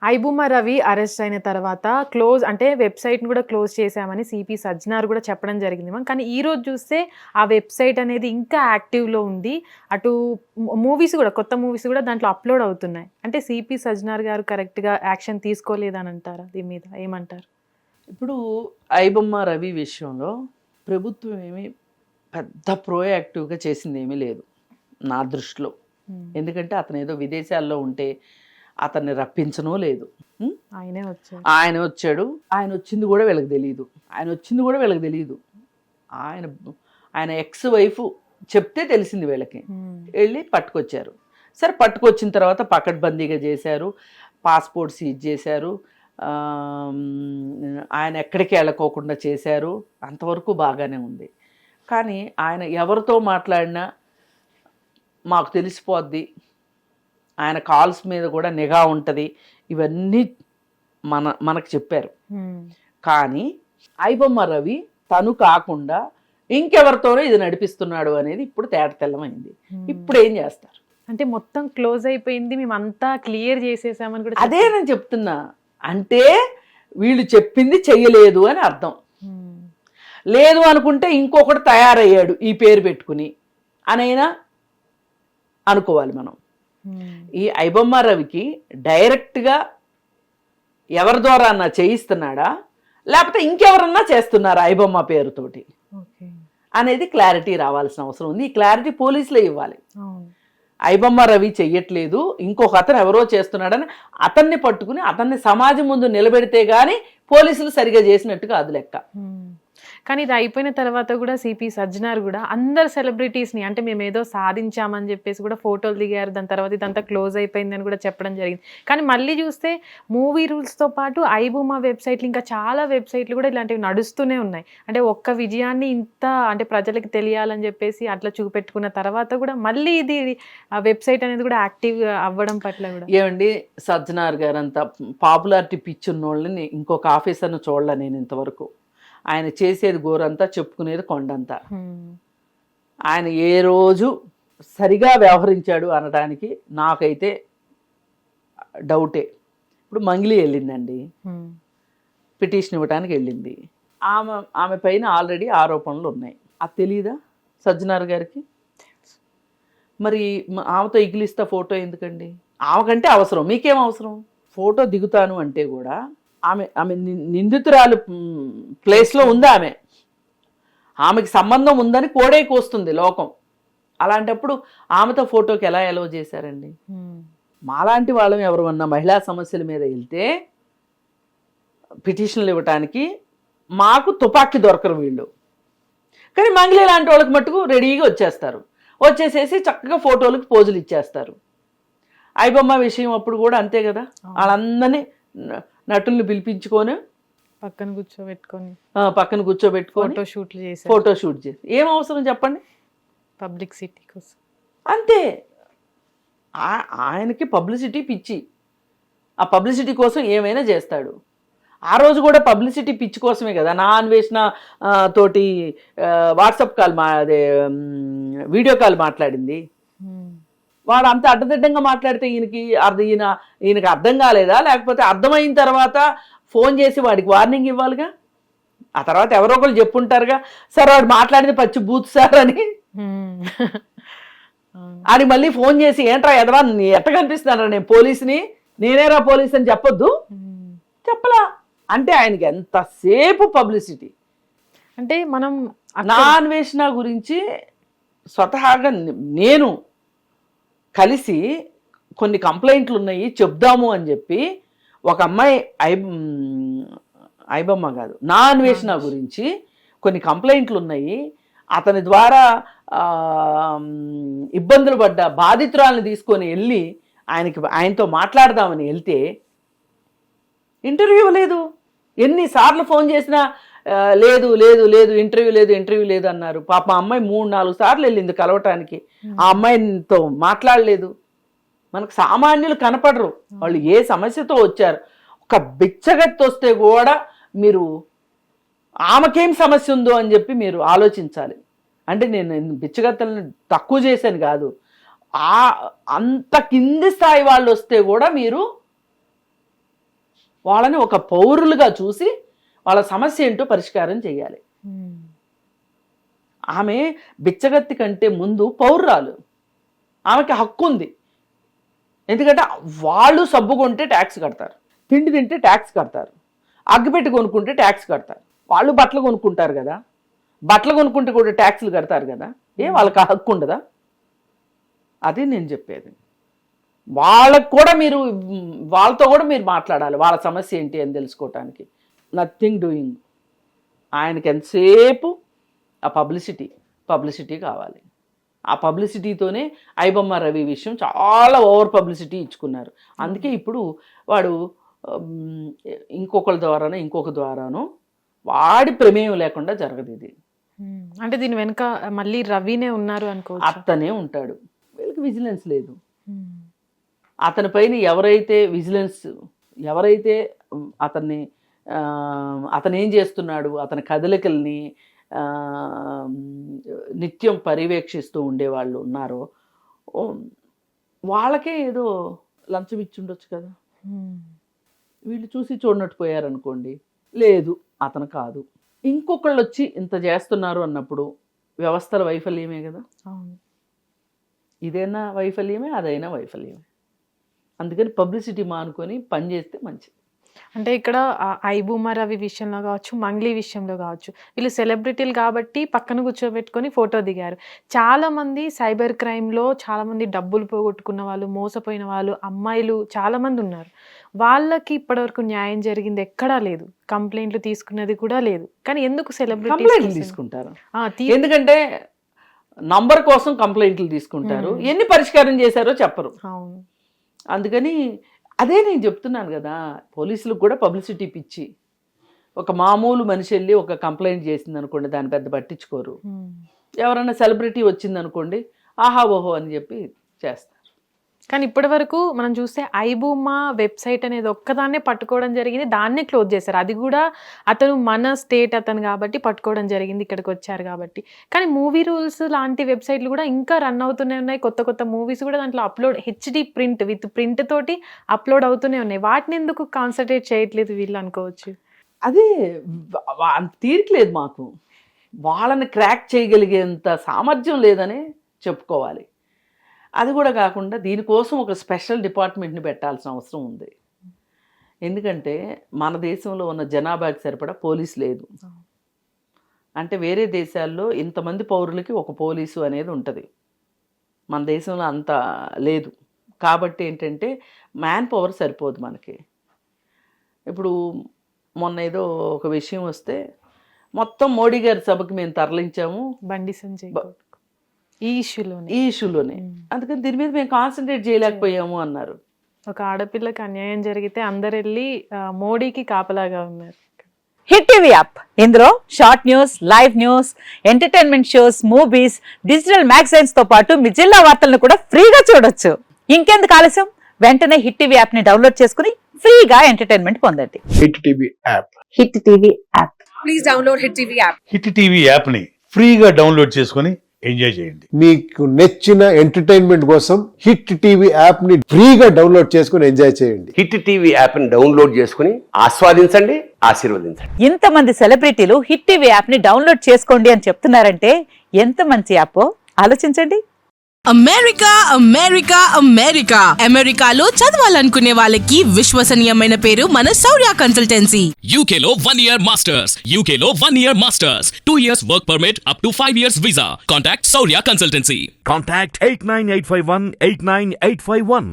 IBomma Ravi arrest అయిన తర్వాత అంటే వెబ్‌సైట్‌ని కూడా క్లోజ్ చేశామని సిపి సజ్జనార్ కూడా చెప్పడం జరిగింది మ్యామ్. కానీ ఈ రోజు చూస్తే ఆ వెబ్‌సైట్ అనేది ఇంకా యాక్టివ్‌లో ఉంది. అటు మూవీస్ కూడా కొత్త మూవీస్ కూడా దాంట్లో అప్‌లోడ్ అవుతున్నాయి. అంటే సిపి సజ్జనార్ గారు కరెక్ట్‌గా యాక్షన్ తీసుకోలేదని అంటారా? దీని మీద ఏమంటారు? ఇప్పుడు ఐబొమ్మ రవి విషయంలో ప్రభుత్వం ఏమి పెద్ద ప్రోయాక్టివ్గా చేసింది ఏమీ లేదు నా దృష్టిలో. ఎందుకంటే అతను ఏదో విదేశాల్లో ఉంటే అతన్ని రప్పించనో లేదు. ఆయన వచ్చాడు. ఆయన వచ్చింది కూడా వీళ్ళకి తెలియదు. ఆయన ఎక్స్ వైఫ్ చెప్తే తెలిసింది వీళ్ళకి. వెళ్ళి పట్టుకొచ్చారు. సరే పట్టుకొచ్చిన తర్వాత పకడ్బందీగా చేశారు, పాస్పోర్ట్ సీజ్ చేశారు, ఆయన ఎక్కడికి వెళ్ళకోకుండా చేశారు. అంతవరకు బాగానే ఉంది. కానీ ఆయన ఎవరితో మాట్లాడినా మాకు తెలిసిపోద్ది, ఆయన కాల్స్ మీద కూడా నిఘా ఉంటుంది, ఇవన్నీ మనకు చెప్పారు. కానీ ఐబొమ్మ రవి తను కాకుండా ఇంకెవరితోనో ఇది నడిపిస్తున్నాడు అనేది ఇప్పుడు తెల్లమైంది. ఇప్పుడు ఏం చేస్తారు? అంటే మొత్తం క్లోజ్ అయిపోయింది, మేమంతా క్లియర్ చేసేసామని కూడా అదే నేను చెప్తున్నా. అంటే వీళ్ళు చెప్పింది చెయ్యలేదు అని అర్థం. లేదు అనుకుంటే ఇంకొకటి తయారయ్యాడు ఈ పేరు పెట్టుకుని అనైనా అనుకోవాలి మనం. ఈ ఐబొమ్మ రవికి డైరెక్ట్గా ఎవరి ద్వారా అన్నా చేయిస్తున్నాడా, లేకపోతే ఇంకెవరన్నా చేస్తున్నారా ఐబొమ్మ పేరుతోటి అనేది క్లారిటీ రావాల్సిన అవసరం ఉంది. ఈ క్లారిటీ పోలీసులే ఇవ్వాలి. ఐబొమ్మ రవి చెయ్యట్లేదు, ఇంకొక అతను ఎవరో చేస్తున్నాడని అతన్ని పట్టుకుని అతన్ని సమాజం ముందు నిలబెడితే గానీ పోలీసులు సరిగా చేసినట్టుగా అది లెక్క. కానీ ఇది అయిపోయిన తర్వాత కూడా సిపి సజ్జనార్ కూడా అందరు సెలబ్రిటీస్ని అంటే మేము ఏదో సాధించామని చెప్పేసి కూడా ఫోటోలు దిగారు. దాని తర్వాత ఇదంతా క్లోజ్ అయిపోయిందని కూడా చెప్పడం జరిగింది. కానీ మళ్ళీ చూస్తే మూవీ రూల్స్తో పాటు ఐబొమ్మ వెబ్సైట్లు ఇంకా చాలా వెబ్సైట్లు కూడా ఇలాంటివి నడుస్తూనే ఉన్నాయి. అంటే ఒక్క విజయాన్ని ఇంత అంటే ప్రజలకు తెలియాలని చెప్పేసి అట్లా చూపెట్టుకున్న తర్వాత కూడా మళ్ళీ ఇది వెబ్సైట్ అనేది కూడా యాక్టివ్ అవ్వడం పట్ల కూడా ఏమండి, సజ్జనార్ గారు అంత పాపులారిటీ పిచ్చున్నోళ్ళని ఇంకొక ఆఫీసర్ను చూడలే నేను ఇంతవరకు. ఆయన చేసేది గోరంతా, చెప్పుకునేది కొండంతా. ఆయన ఏ రోజు సరిగా వ్యవహరించాడు అనడానికి నాకైతే డౌటే. ఇప్పుడు మంగిలి వెళ్ళిందండి, పిటిషన్ ఇవ్వడానికి వెళ్ళింది. ఆమె పైన ఆల్రెడీ ఆరోపణలు ఉన్నాయి. అది తెలీదా సజ్జనార్ గారికి? మరి ఆమెతో ఇగిలిస్తా ఫోటో ఎందుకండి? ఆమెకంటే అవసరం, మీకేం అవసరం? ఫోటో దిగుతాను అంటే కూడా ఆమె నిందితురాలు ప్లేస్లో ఉంది. ఆమెకి సంబంధం ఉందని కోడే కోస్తుంది లోకం. అలాంటప్పుడు ఆమెతో ఫోటోకి ఎలా ఎలవ్ చేశారండి? మాలాంటి వాళ్ళం ఎవరన్నా మహిళా సమస్యల మీద వెళ్తే పిటిషన్లు ఇవ్వటానికి మాకు తుపాకీ దొరకరు వీళ్ళు. కానీ మంగళి లాంటి వాళ్ళకి మట్టుకు రెడీగా వచ్చేసేసి చక్కగా ఫోటోలకు పోజులు ఇచ్చేస్తారు. ఐబొమ్మ విషయం అప్పుడు కూడా అంతే కదా, వాళ్ళందరినీ నటుల్ని పిలిపించుకొని పక్కన కూర్చోబెట్టుకొని ఫోటో షూట్ చేసి ఏం అవసరం చెప్పండి? పబ్లిసిటీ కోసం అంతే. ఆయనకి పబ్లిసిటీ పిచ్చి. ఆ పబ్లిసిటీ కోసం ఏమైనా చేస్తాడు. ఆ రోజు కూడా పబ్లిసిటీ పిచ్చి కోసమే కదా నా అన్వేషణ తోటి వాట్సాప్ కాల్ అదే వీడియో కాల్ మాట్లాడింది. వాడు అంత అడ్డదిడ్డంగా మాట్లాడితే ఈయనకి అర్థం కాలేదా? లేకపోతే అర్థమైన తర్వాత ఫోన్ చేసి వాడికి వార్నింగ్ ఇవ్వాలిగా. ఆ తర్వాత ఎవరో ఒకరు చెప్పుంటారుగా, సార్ వాడు మాట్లాడింది పచ్చి బూత్ సార్ అని. అని మళ్ళీ ఫోన్ చేసి ఏంట్రా ఎదవా ఎట్ట కనిపిస్తున్నారా నేను పోలీసుని, నేనేరా పోలీస్ అని చెప్పొద్దు. చెప్పలా అంటే ఆయనకి ఎంతసేపు పబ్లిసిటీ. అంటే మనం నా అన్వేషణ గురించి స్వతహాగా నేను కలిసి కొన్ని కంప్లైంట్లు ఉన్నాయి చెప్దాము అని చెప్పి ఒక అమ్మాయి ఐబొమ్మ కాదు నా అన్వేషణ గురించి కొన్ని కంప్లైంట్లు ఉన్నాయి, అతని ద్వారా ఇబ్బందులు పడ్డ బాధితురాలను తీసుకొని వెళ్ళి ఆయనతో మాట్లాడదామని వెళ్తే ఇంటర్వ్యూ లేదు. ఎన్నిసార్లు ఫోన్ చేసినా లేదు ఇంటర్వ్యూ లేదు అన్నారు. పాప అమ్మాయి 3-4 సార్లు వెళ్ళింది కలవటానికి, ఆ అమ్మాయితో మాట్లాడలేదు. మనకు సామాన్యులు కనపడరు, వాళ్ళు ఏ సమస్యతో వచ్చారు. ఒక బిచ్చగత్తి వస్తే కూడా మీరు ఆమెకేం సమస్య ఉందో అని చెప్పి మీరు ఆలోచించాలి. అంటే నేను బిచ్చగత్తలను తక్కువ చేశాను కాదు, అంత కింది స్థాయి వాళ్ళు వస్తే కూడా మీరు వాళ్ళని ఒక పౌరులుగా చూసి వాళ్ళ సమస్య ఏంటో పరిష్కారం చేయాలి. ఆమె బిచ్చగత్తి కంటే ముందు పౌరురాలు, ఆమెకి హక్కు ఉంది. ఎందుకంటే వాళ్ళు సబ్బు కొంటే ట్యాక్స్ కడతారు, తిండి తింటే ట్యాక్స్ కడతారు, అగ్గిపెట్టి కొనుక్కుంటే ట్యాక్స్ కడతారు. వాళ్ళు బట్టలు కొనుక్కుంటారు కదా, బట్టలు కొనుక్కుంటే కూడా ట్యాక్స్లు కడతారు కదా. వాళ్ళకి హక్కు ఉండదా? అది నేను చెప్పేది. వాళ్ళకు కూడా మీరు, వాళ్ళతో కూడా మీరు మాట్లాడాలి, వాళ్ళ సమస్య ఏంటి అని తెలుసుకోవటానికి. Nothing doing. ఆయనకి ఎంతసేపు ఆ పబ్లిసిటీ కావాలి. ఆ పబ్లిసిటీతోనే ఐబొమ్మ రవి విషయం చాలా ఓవర్ పబ్లిసిటీ ఇచ్చుకున్నారు. అందుకే ఇప్పుడు వాడు ఇంకొకరి ద్వారానో వాడి ప్రమేయం లేకుండా జరగదు ఇది. అంటే దీని వెనుక మళ్ళీ రవినే ఉన్నారు అనుకో. అతనే ఉంటాడు. వీళ్ళకి విజిలెన్స్ లేదు. అతని పైన ఎవరైతే అతను ఏం చేస్తున్నాడు, అతని కదలికల్ని నిత్యం పర్యవేక్షిస్తూ ఉండేవాళ్ళు ఉన్నారో వాళ్ళకే ఏదో లంచం ఇచ్చి ఉండొచ్చు కదా. వీళ్ళు చూసి చూడనట్టు పోయారనుకోండి, లేదు అతను కాదు, ఇంకొకళ్ళు వచ్చి ఇంత చేస్తున్నారు అన్నప్పుడు వ్యవస్థల వైఫల్యమే కదా. ఇదైనా వైఫల్యమే, అదైనా వైఫల్యమే. అందుకని పబ్లిసిటీ మానుకొని పని చేస్తే మంచిది. అంటే ఇక్కడ ఐబొమ్మ రవి విషయంలో కావచ్చు, మంగ్లీ విషయంలో కావచ్చు, వీళ్ళు సెలబ్రిటీలు కాబట్టి పక్కన కూర్చోబెట్టుకొని ఫోటో దిగారు. చాలామంది సైబర్ క్రైమ్లో చాలామంది డబ్బులు పోగొట్టుకున్న వాళ్ళు, మోసపోయిన వాళ్ళు, అమ్మాయిలు చాలామంది ఉన్నారు. వాళ్ళకి ఇప్పటివరకు న్యాయం జరిగింది ఎక్కడా లేదు, కంప్లైంట్లు తీసుకున్నది కూడా లేదు. కానీ ఎందుకు సెలబ్రిటీలు తీసుకుంటారు? ఎందుకంటే నంబర్ కోసం కంప్లైంట్లు తీసుకుంటారు, ఎన్ని పరిష్కారం చేశారో చెప్పరు. అవును. అందుకని అదే నేను చెప్తున్నాను కదా, పోలీసులకు కూడా పబ్లిసిటీ పిచ్చి. ఒక మామూలు మనిషి వెళ్ళి ఒక కంప్లైంట్ చేసింది అనుకోండి, దాన్ని పెద్ద పట్టించుకోరు. ఎవరైనా సెలబ్రిటీ వచ్చింది అనుకోండి, ఆహా ఓహో అని చెప్పి చేస్తారు. కానీ ఇప్పటి వరకు మనం చూస్తే ఐబొమ్మ వెబ్సైట్ అనేది ఒక్కదాన్నే పట్టుకోవడం జరిగింది, దాన్నే క్లోజ్ చేశారు. అది కూడా అతను మన స్టేట్ అతను కాబట్టి పట్టుకోవడం జరిగింది, ఇక్కడికి వచ్చారు కాబట్టి. కానీ మూవీ రూల్స్ లాంటి వెబ్సైట్లు కూడా ఇంకా రన్ అవుతూనే ఉన్నాయి. కొత్త మూవీస్ కూడా దాంట్లో upload HD print with print తోటి అప్లోడ్ అవుతూనే ఉన్నాయి. వాటిని ఎందుకు కాన్సన్ట్రేట్ చేయట్లేదు వీళ్ళు అనుకోవచ్చు. అదే తీరికలేదు మాకు, వాళ్ళని క్రాక్ చేయగలిగేంత సామర్థ్యం లేదని చెప్పుకోవాలి. అది కూడా కాకుండా దీనికోసం ఒక స్పెషల్ డిపార్ట్మెంట్ని పెట్టాల్సిన అవసరం ఉంది. ఎందుకంటే మన దేశంలో ఉన్న జనాభాకి సరిపడా పోలీసు లేదు. అంటే వేరే దేశాల్లో ఇంతమంది పౌరులకి ఒక పోలీసు అనేది ఉంటుంది, మన దేశంలో అంత లేదు. కాబట్టి ఏంటంటే మ్యాన్ పవర్ సరిపోదు మనకి. ఇప్పుడు మొన్న ఏదో ఒక విషయం వస్తే మొత్తం మోడీ గారి సభకి మేము తరలించాము, బండి సంజయ్ ఈ ఇష్యూలోనే. అందుకని దీని మీద మేము కాన్సన్ట్రేట్ చేయలేకపోయాము అన్నారు. ఒక ఆడపిల్లకి అన్యాయం జరిగితే అందరు వెళ్ళి మోడీకి కాపలాగా ఉన్నారు. హిట్ టీవీ యాప్, ఇందులో short news, live news, entertainment shows, movies, digital magazines తో పాటు మీ జిల్లా వార్తలను కూడా ఫ్రీగా చూడొచ్చు. ఇంకెందుకు ఆలస్యం, వెంటనే హిట్ టీవీ యాప్ ని డౌన్లోడ్ చేసుకుని ఫ్రీగా ఎంటర్టైన్మెంట్ పొందండి. Hit TV app. Hit TV app. Please download hit TV app. Hit TV app ని ఫ్రీగా డౌన్లోడ్ చేసుకుని ఎంజాయ్ చేయండి. మీకు నచ్చిన ఎంటర్టైన్మెంట్ కోసం హిట్ టీవీ యాప్ ని ఫ్రీగా డౌన్లోడ్ చేసుకుని ఎంజాయ్ చేయండి. హిట్ టీవీ యాప్ ని డౌన్లోడ్ చేసుకుని ఆస్వాదించండి, ఆశీర్వదించండి. ఇంతమంది సెలబ్రిటీలు హిట్ టీవీ యాప్ ని డౌన్లోడ్ చేసుకోండి అని చెప్తున్నారంటే ఎంత మంచి యాప్ ఆలోచించండి. అమెరికా అమెరికా అమెరికా అమెరికాలో చదవాలనుకునే వాళ్ళకి విశ్వసనీయమైన పేరు మన శౌర్య కన్సల్టెన్సీ. UK లో 1 year masters, UK లో 1 year masters, 2 years work permit up to 5 years visa. Contact Saurya Consultancy. Contact 89851 89851.